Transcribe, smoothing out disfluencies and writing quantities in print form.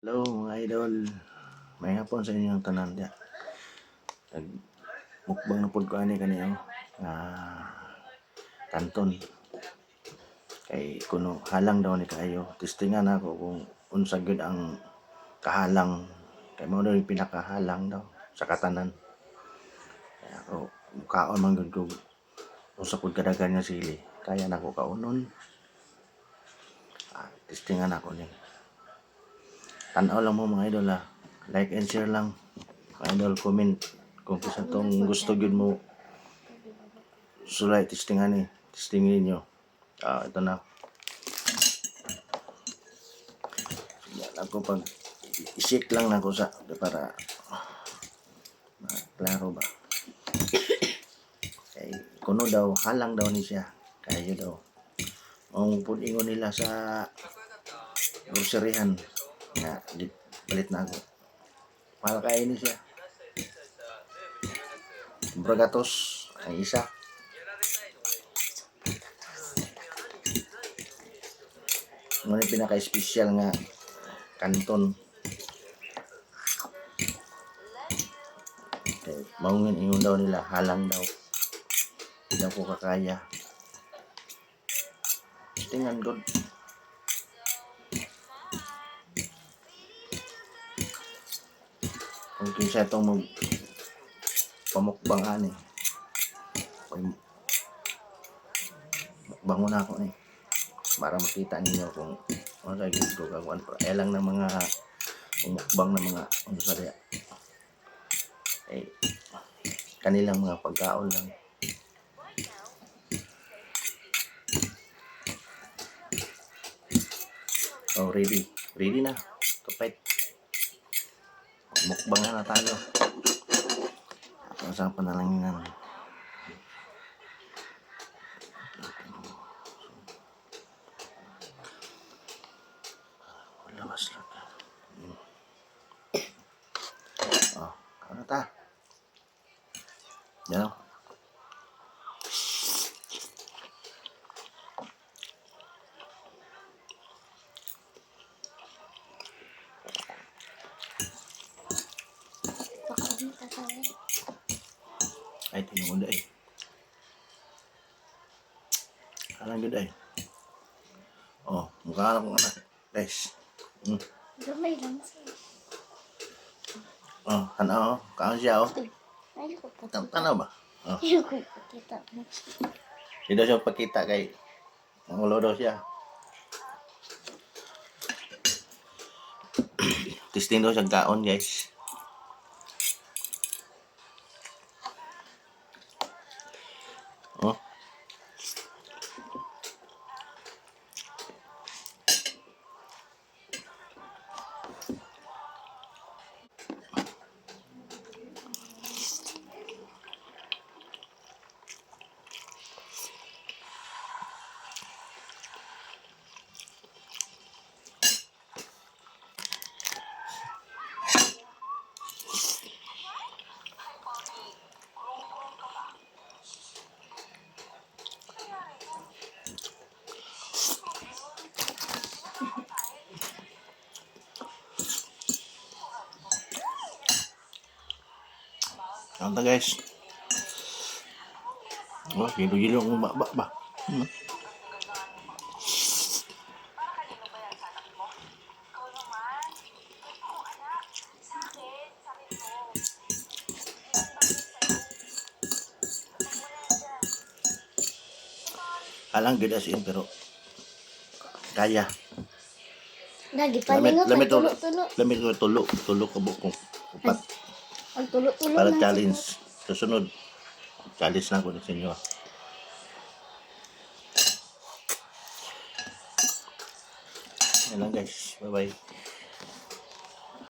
Hello mga idol, may hapon sa inyong tanan dia. Mukbang na pud ko ani kaniyo nga kanton. Kay kuno halang daw ni kaayo. Testingan ako kung unsa gyud ang kahalang. Kay mao daw yung pinakahalang daw sa katanan. Kaya ako mukaon man gyud ko unsa pud kadagan nga sili. Kaya nako kaunon. Testingan ako ni. Tanaw lang mo mga idol ha. Like and share lang. Mga idol, comment kung kisa tong gusto gyud mo sulay testingan ni. Testingin niyo. Ito na. Yan ako pag i-shake lang na ko sa para klaro ba. Kay kuno daw halang daw ni siya. Kayo daw. Ang pudingon nila sa groceryhan nga balit na ako. Mahal kayo ni siya. Bragatos ang isa. Ano yung pinaka-special nga kanton. Okay. Maungin ingon daw nila, halang daw. Hindi daw ko kakaya. Tingnan good. Kung kinsa itong pamukbang ani. Mukbang muna ako ni. Para makita ninyo kung ano sa gito kagwan pa. Lang ng mga mukbang ng mga ano sa diya. Kanilang mga pagkaon lang. Oh, ready na to fight. Mukbang na tayo. Saan pa na lang yan. Labas lang. Ano ta? Yan o. Ay, tinunod ay. Alang gud ay. Mukha lang anak. Guys. Gamay lang siya. Ano? Kaon siya o. Ayaw ko pakita. Tanaw ba? Ayaw ko pakita. Hindi daw siya pakita kay mangulo daw siya. Testing daw siya kaon guys. Ano guys? Gilo-gilo ang ba. Alang good as in pero kaya. Lagi palingot ang tulo-tulo. Tulo ka bukong upat. Ang tulo-tulo Para lang challenge. Susunod. Challenge na ko sa inyo. Yan lang guys. Bye-bye.